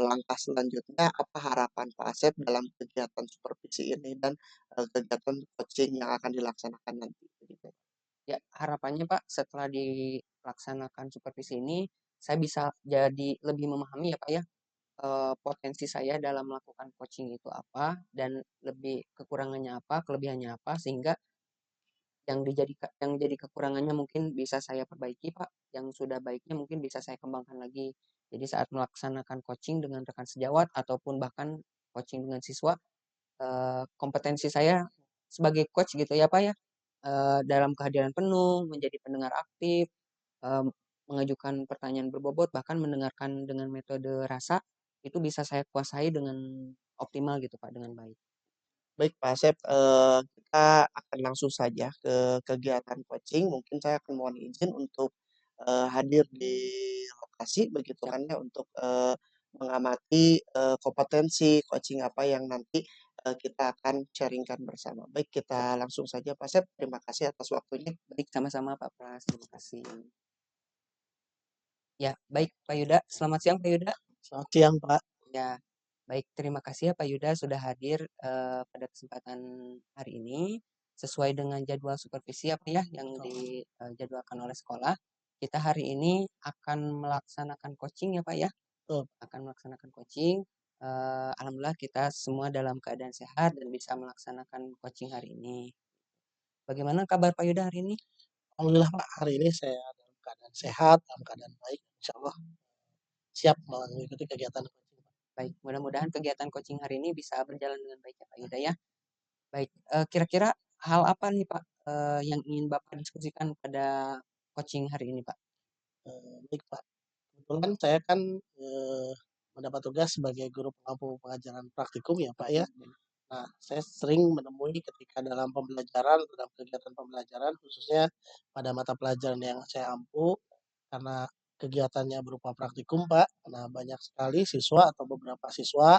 langkah selanjutnya apa harapan Pak Asep dalam kegiatan supervisi ini dan kegiatan coaching yang akan dilaksanakan nanti begitu. Ya, harapannya Pak setelah dilaksanakan supervisi ini, saya bisa jadi lebih memahami ya Pak ya, potensi saya dalam melakukan coaching itu apa, dan lebih kekurangannya apa, kelebihannya apa, sehingga yang jadi kekurangannya mungkin bisa saya perbaiki Pak, yang sudah baiknya mungkin bisa saya kembangkan lagi. Jadi saat melaksanakan coaching dengan rekan sejawat ataupun bahkan coaching dengan siswa, kompetensi saya sebagai coach gitu ya Pak ya, dalam kehadiran penuh, menjadi pendengar aktif, eee, mengajukan pertanyaan berbobot, bahkan mendengarkan dengan metode rasa, itu bisa saya kuasai dengan optimal gitu Pak, dengan baik. Baik Pak Asep, kita akan langsung saja ke kegiatan coaching. Mungkin saya akan mohon izin untuk hadir di lokasi begitu Siap. kan ya untuk mengamati kompetensi coaching apa yang nanti kita akan sharingkan bersama. Baik, kita langsung saja Pak Asep. Terima kasih atas waktunya. Baik, sama-sama Pak Pras, terima kasih. Ya, baik Pak Yuda, selamat siang Pak Yuda. Selamat siang, Pak. Ya, baik terima kasih ya Pak Yuda sudah hadir pada kesempatan hari ini sesuai dengan jadwal supervisi apa ya yang dijadwalkan oleh sekolah. Kita hari ini akan melaksanakan coaching ya Pak ya, Betul. akan melaksanakan coaching. Alhamdulillah kita semua dalam keadaan sehat dan bisa melaksanakan coaching hari ini. Bagaimana kabar Pak Yuda hari ini? Alhamdulillah, Pak, hari ini saya dalam keadaan sehat, dalam keadaan baik, insya Allah siap mengikuti kegiatan coaching, Pak. Baik, mudah-mudahan kegiatan coaching hari ini bisa berjalan dengan baik ya Pak Yuda ya. Baik, kira-kira hal apa nih Pak, yang ingin Bapak diskusikan pada coaching hari ini Pak? Baik, Pak. Kebetulan saya kan mendapat tugas sebagai guru pengampu pengajaran praktikum ya, Pak, Oke, ya. baik. Nah, saya sering menemui ketika dalam pembelajaran, dalam kegiatan pembelajaran, khususnya pada mata pelajaran yang saya ampu, karena kegiatannya berupa praktikum, Pak. Nah, banyak sekali siswa atau beberapa siswa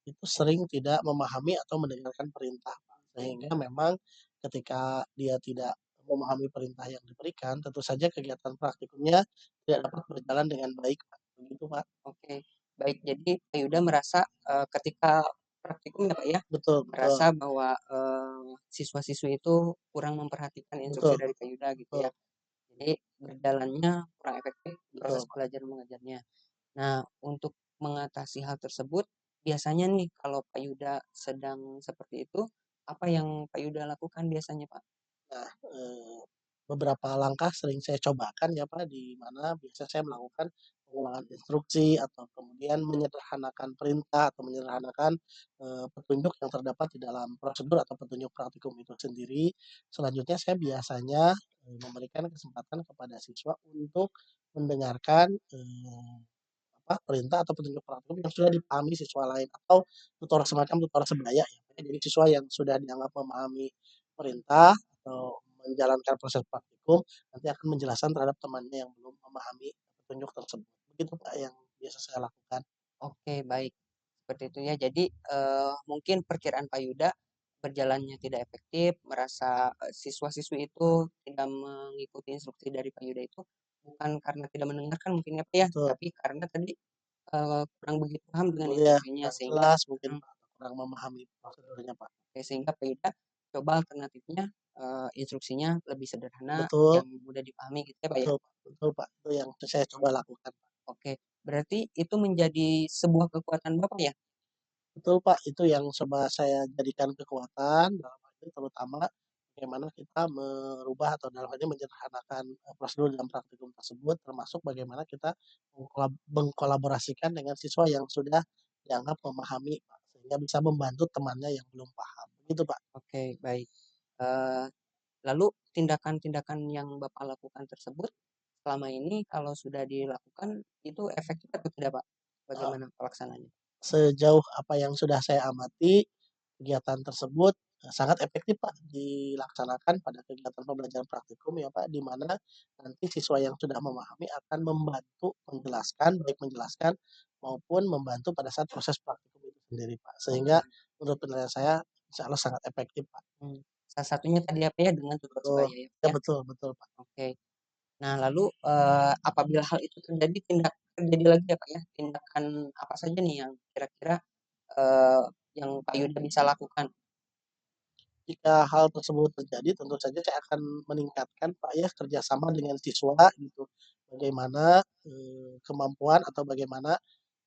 itu sering tidak memahami atau mendengarkan perintah, Pak. Sehingga memang ketika dia tidak memahami perintah yang diberikan, tentu saja kegiatan praktikumnya tidak dapat berjalan dengan baik, Pak. Begitu, Pak. Oke, baik. Jadi Pak Yuda merasa, ketika praktikum ya Pak ya, Betul, betul, merasa bahwa, siswa-siswi itu kurang memperhatikan instruksi betul, dari Pak Yuda gitu betul, ya. Jadi berjalannya kurang efektif proses betul. belajar mengajarnya. Nah, untuk mengatasi hal tersebut, biasanya nih kalau Pak Yuda sedang seperti itu, apa yang Pak Yuda lakukan biasanya Pak? Nah, beberapa langkah sering saya cobakan ya Pak, di mana biasa saya melakukan pengulangan instruksi atau kemudian menyederhanakan perintah atau menyederhanakan, petunjuk yang terdapat di dalam prosedur atau petunjuk praktikum itu sendiri. Selanjutnya saya biasanya, memberikan kesempatan kepada siswa untuk mendengarkan, perintah atau petunjuk praktikum yang sudah dipahami siswa lain atau tutor semacam tutor sebaya ya. Jadi siswa yang sudah dianggap memahami perintah atau menjalankan proses praktikum, nanti akan menjelaskan terhadap temannya yang belum memahami petunjuk tersebut. Begitu Kak yang biasa saya lakukan. Oke, baik. Seperti itu ya. Jadi, mungkin perkiraan Pak Yuda berjalannya tidak efektif, merasa, siswa-siswi itu tidak mengikuti instruksi dari Pak Yuda itu bukan karena tidak mendengarkan mungkin ya, Pak, ya, Betul, tapi karena tadi, kurang begitu paham dengan iya, instruksinya kurang sehingga jelas mungkin mhm, Pak, atau kurang memahami prosedurnya Pak. oke, sehingga Pak Yuda coba alternatifnya, instruksinya lebih sederhana, Betul, yang mudah dipahami gitu ya, Pak, ya? betul Pak, itu yang saya coba lakukan. Oke, berarti itu menjadi sebuah kekuatan Bapak ya? Betul Pak, itu yang coba saya jadikan kekuatan dalam hal ini terutama bagaimana kita merubah atau dalam hal ini menyederhanakan, prosedur dalam praktikum tersebut termasuk bagaimana kita mengkolaborasikan dengan siswa yang sudah dianggap memahami Pak, sehingga bisa membantu temannya yang belum paham, begitu Pak. Oke, baik. Eee, Lalu tindakan-tindakan yang Bapak lakukan tersebut selama ini kalau sudah dilakukan itu efektif atau tidak, Pak? Eee, Bagaimana pelaksanaannya? Sejauh apa yang sudah saya amati, kegiatan tersebut, sangat efektif Pak dilaksanakan pada kegiatan pembelajaran praktikum ya Pak, di mana nanti siswa yang sudah memahami akan membantu menjelaskan, baik menjelaskan maupun membantu pada saat proses praktikum itu sendiri Pak. Sehingga Oke, menurut penilaian saya insya Allah sangat efektif Pak. mmm, salah satunya tadi apa ya, dengan tutor Betul, sebaya ya, Pak, ya ya? betul betul Pak. Oke. Nah lalu, apabila hal itu terjadi lagi ya, Pak, ya, tindakan apa saja nih yang kira-kira, eee, yang Pak Yuda bisa lakukan? Jika hal tersebut terjadi tentu saja saya akan meningkatkan Pak ya kerjasama dengan siswa gitu. Bagaimana, kemampuan atau bagaimana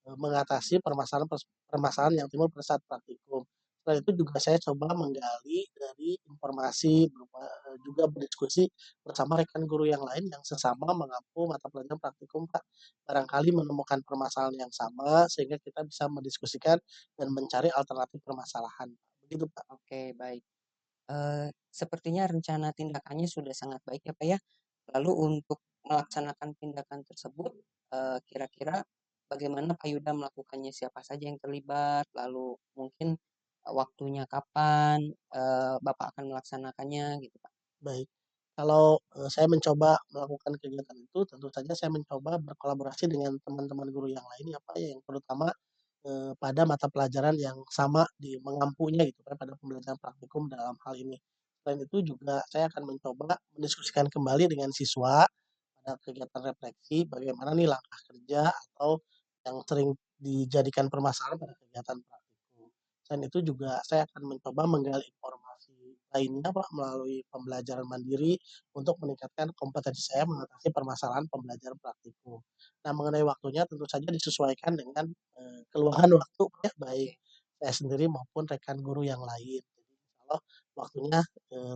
mengatasi permasalahan yang timbul pada saat praktikum. Selain itu juga saya coba menggali dari informasi berupa juga berdiskusi bersama rekan guru yang lain yang sesama mengampu mata pelajaran praktikum, Kak. Barangkali menemukan permasalahan yang sama sehingga kita bisa mendiskusikan dan mencari alternatif permasalahan, begitu, Pak. Oke, baik. Sepertinya rencana tindakannya sudah sangat baik ya, Pak, ya. Lalu untuk melaksanakan tindakan tersebut, kira-kira bagaimana Pak Yuda melakukannya? Siapa saja yang terlibat? Lalu mungkin, waktunya kapan, Bapak akan melaksanakannya gitu, Pak? Baik, kalau, saya mencoba melakukan kegiatan itu tentu saja saya mencoba berkolaborasi dengan teman-teman guru yang lain ya, Pak, ya, yang terutama pada mata pelajaran yang sama mengampunya gitu kan pada pembelajaran praktikum dalam hal ini. Selain itu juga saya akan mencoba mendiskusikan kembali dengan siswa pada kegiatan refleksi bagaimana nih langkah kerja atau yang sering dijadikan permasalahan pada kegiatan praktikum. Selain itu juga saya akan mencoba menggali informasi lainnya Pak melalui pembelajaran mandiri untuk meningkatkan kompetensi saya mengatasi permasalahan pembelajaran praktikum. Nah mengenai waktunya tentu saja disesuaikan dengan keluangan waktu ya, baik Oke. saya sendiri maupun rekan guru yang lain. Jadi insyaallah waktunya,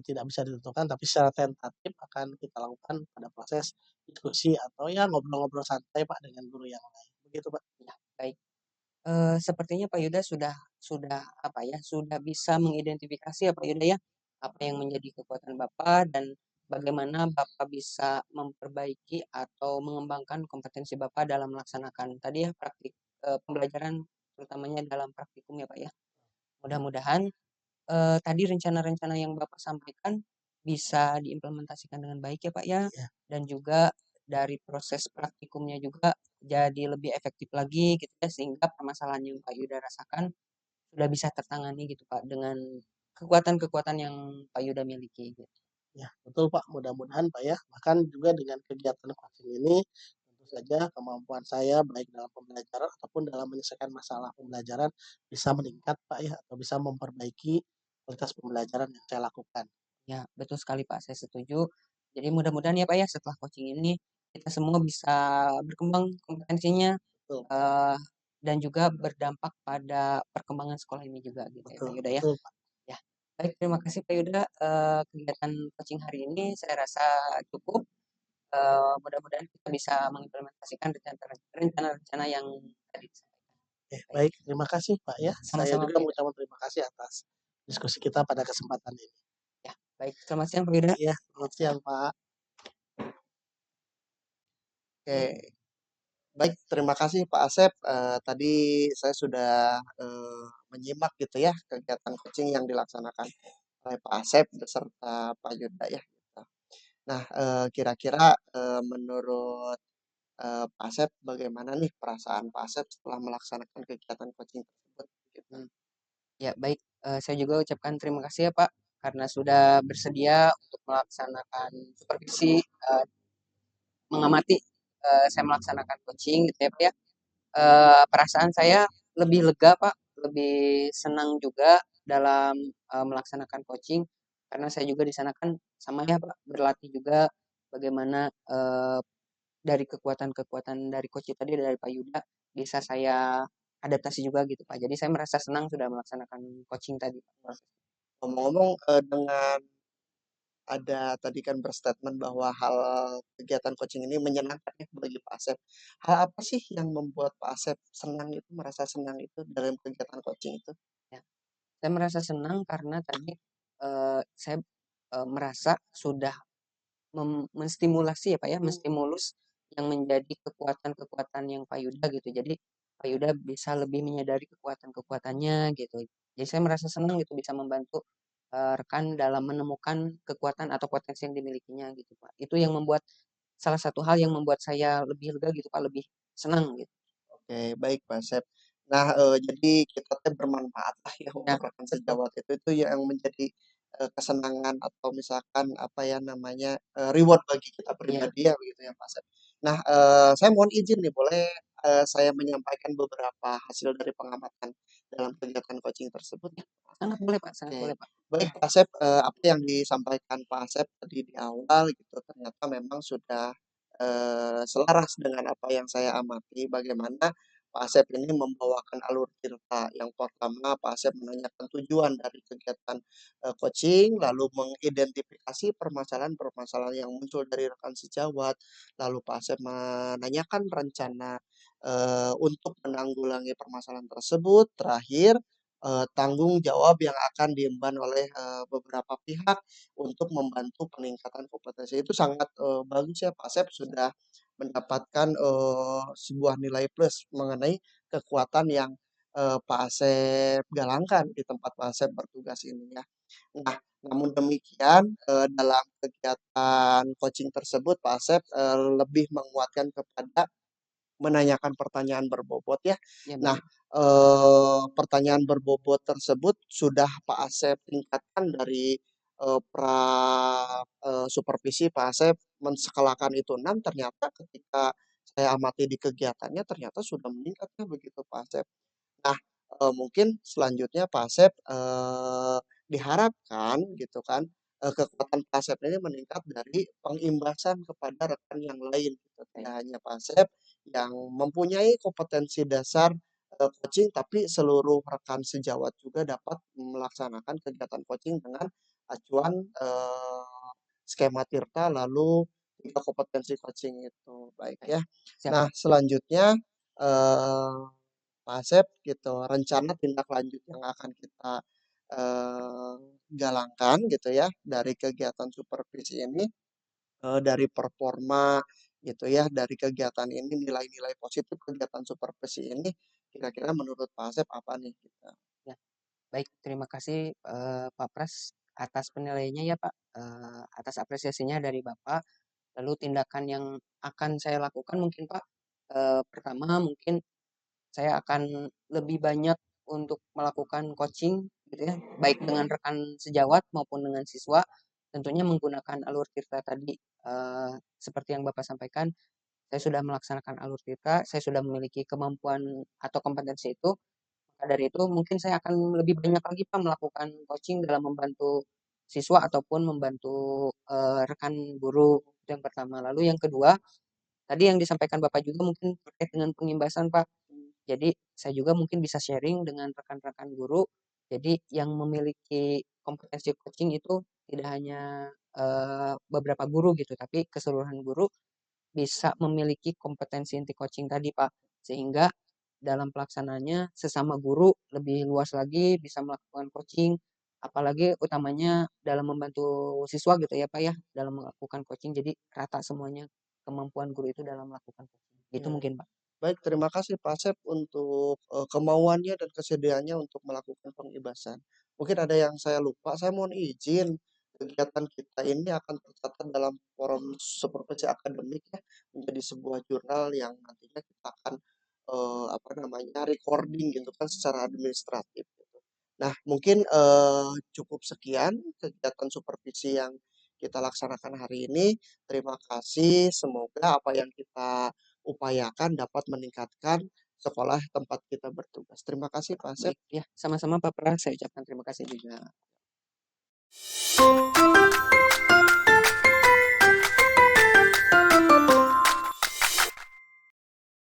tidak bisa ditentukan tapi secara tentatif akan kita lakukan pada proses diskusi atau ya ngobrol-ngobrol santai Pak dengan guru yang lain, begitu Pak. Ya, baik. Sepertinya Pak Yuda sudah apa ya, sudah bisa mengidentifikasi ya Pak Yuda ya, apa yang menjadi kekuatan Bapak dan bagaimana Bapak bisa memperbaiki atau mengembangkan kompetensi Bapak dalam melaksanakan tadi ya pembelajaran terutamanya dalam praktikum ya Pak ya. Mudah-mudahan, tadi rencana-rencana yang Bapak sampaikan bisa diimplementasikan dengan baik ya Pak ya, Iya dan juga dari proses praktikumnya juga jadi lebih efektif lagi gitu ya, sehingga permasalahan yang Pak Yuda rasakan sudah bisa tertangani gitu Pak, dengan kekuatan-kekuatan yang Pak Yuda miliki gitu. iya, betul Pak, mudah-mudahan Pak ya, bahkan juga dengan kegiatan coaching ini tentu saja kemampuan saya baik dalam pembelajaran ataupun dalam menyelesaikan masalah pembelajaran bisa meningkat Pak ya, atau bisa memperbaiki kualitas pembelajaran yang saya lakukan. Ya, betul sekali Pak, saya setuju. Jadi mudah-mudahan ya Pak ya, setelah coaching ini kita semua bisa berkembang kompetensinya, Betul eee, dan juga berdampak pada perkembangan sekolah ini juga gitu ya Pak betul Yuda ya. betul Pak. Ya. Baik, terima kasih Pak Yuda. Kegiatan coaching hari ini saya rasa cukup. Mudah-mudahan kita bisa mengimplementasikan rencana-rencana yang tadi disampaikan. Baik, Baik, terima kasih Pak ya. Saya sama-sama juga Pak Yuda. mengucapkan terima kasih atas diskusi kita pada kesempatan ini. Ya, baik. Selamat siang Pak Yuda. Ya, selamat siang Pak. Oke, baik, terima kasih Pak Asep. Tadi saya sudah menyimak gitu ya kegiatan coaching yang dilaksanakan oleh Pak Asep beserta Pak Yuda ya. Gitu. Nah, kira-kira menurut Pak Asep bagaimana nih perasaan Pak Asep setelah melaksanakan kegiatan coaching tersebut? Gitu. Ya, baik. Saya juga ucapkan terima kasih ya Pak karena sudah bersedia untuk melaksanakan supervisi, mengamati saya melaksanakan coaching gitu ya Pak ya. Perasaan saya lebih lega Pak, lebih senang juga dalam melaksanakan coaching karena saya juga di sana kan sama ya Pak, berlatih juga bagaimana dari kekuatan-kekuatan dari coach tadi dari Pak Yuda bisa saya adaptasi juga gitu Pak. Jadi saya merasa senang sudah melaksanakan coaching tadi Pak. Ngomong-ngomong dengan ada tadi kan berstatement bahwa hal kegiatan coaching ini menyenangkan ya bagi Pak Asep. Hal apa sih yang membuat Pak Asep senang itu, merasa senang itu dalam kegiatan coaching itu? Ya, saya merasa senang karena tadi saya merasa sudah menstimulasi ya Pak ya, menstimulus yang menjadi kekuatan-kekuatan yang Pak Yuda gitu. Jadi Pak Yuda bisa lebih menyadari kekuatan-kekuatannya gitu. Jadi saya merasa senang gitu bisa membantu rekan dalam menemukan kekuatan atau potensi yang dimilikinya gitu Pak. Itu yang membuat salah satu hal yang membuat saya lebih lega gitu Pak, lebih senang gitu. Oke, baik Pak Asep. Nah, jadi kita teh bermanfaat lah ya Ya, untuk rekan betul. sejawat itu yang menjadi kesenangan atau misalkan apa ya namanya reward bagi kita Iya, pribadi ya begitu ya Pak Asep. Nah, saya mohon izin nih boleh saya menyampaikan beberapa hasil dari pengamatan dalam kegiatan coaching tersebut. sangat boleh Pak, sangat Oke, boleh Pak. baik Pak Asep, apa yang disampaikan Pak Asep tadi di awal gitu ternyata memang sudah selaras dengan apa yang saya amati bagaimana Pak Asep ini membawakan alur cerita. Yang pertama Pak Asep menanyakan tujuan dari kegiatan coaching, lalu mengidentifikasi permasalahan-permasalahan yang muncul dari rekan sejawat, lalu Pak Asep menanyakan rencana untuk menanggulangi permasalahan tersebut, terakhir tanggung jawab yang akan diemban oleh beberapa pihak untuk membantu peningkatan kompetensi. Itu sangat bagus ya Pak Asep sudah mendapatkan sebuah nilai plus mengenai kekuatan yang Pak Asep galangkan di tempat Pak Asep bertugas ini ya. Nah, namun demikian dalam kegiatan coaching tersebut Pak Asep lebih menguatkan kepada menanyakan pertanyaan berbobot ya. Ya, Nah, betul. pertanyaan berbobot tersebut sudah Pak Asep tingkatkan dari supervisi Pak Asep menskalakan itu 6, ternyata ketika saya amati di kegiatannya ternyata sudah meningkat ya begitu Pak Asep. Nah, mungkin selanjutnya Pak Asep diharapkan gitu kan kekuatan Pak Asep ini meningkat dari pengimbasan kepada rekan yang lain gitu. Tidak hanya Pak Asep yang mempunyai kompetensi dasar coaching, tapi seluruh rekan sejawat juga dapat melaksanakan kegiatan coaching dengan acuan skema Tirta lalu 3 kompetensi coaching itu. Baik Baik. ya. Siap Nah, Pak. selanjutnya eh, Pak Asep gitu, rencana tindak lanjut yang akan kita eh, galangkan gitu ya dari kegiatan supervisi ini, dari performa gitu ya, dari kegiatan ini nilai-nilai positif kegiatan supervisi ini kira-kira menurut Pak Asep apa nih kita? Ya. Baik, terima kasih Pak Pras atas penilaiannya ya Pak, atas apresiasinya dari Bapak. Lalu tindakan yang akan saya lakukan mungkin Pak, pertama mungkin saya akan lebih banyak untuk melakukan coaching gitu ya, baik dengan rekan sejawat maupun dengan siswa. Tentunya menggunakan alur tirta tadi, seperti yang Bapak sampaikan, saya sudah melaksanakan alur tirta, saya sudah memiliki kemampuan atau kompetensi itu. Maka dari itu mungkin saya akan lebih banyak lagi Pak melakukan coaching dalam membantu siswa ataupun membantu rekan guru itu yang pertama. Lalu yang kedua, tadi yang disampaikan Bapak juga mungkin terkait dengan pengimbasan Pak. Jadi saya juga mungkin bisa sharing dengan rekan-rekan guru Jadi yang memiliki kompetensi coaching itu tidak hanya beberapa guru gitu, tapi keseluruhan guru bisa memiliki kompetensi inti coaching tadi, Pak. Sehingga dalam pelaksanaannya sesama guru lebih luas lagi bisa melakukan coaching, apalagi utamanya dalam membantu siswa gitu ya, Pak ya, dalam melakukan coaching. Jadi rata semuanya kemampuan guru itu dalam melakukan coaching. Itu Ya, mungkin, Pak. baik, terima kasih Pak Asep untuk kemauannya dan kesediaannya untuk melakukan pengibasan. Mungkin ada yang saya lupa, saya mohon izin kegiatan kita ini akan tercatat dalam forum supervisi akademik ya, menjadi sebuah jurnal yang nantinya kita akan apa namanya recording gitu kan secara administratif gitu. Nah, mungkin cukup sekian kegiatan supervisi yang kita laksanakan hari ini. Terima kasih, semoga apa yang kita upayakan dapat meningkatkan sekolah tempat kita bertugas. Terima kasih Pak Asep. Baik, ya, sama-sama Pak Pras, saya ucapkan terima kasih juga.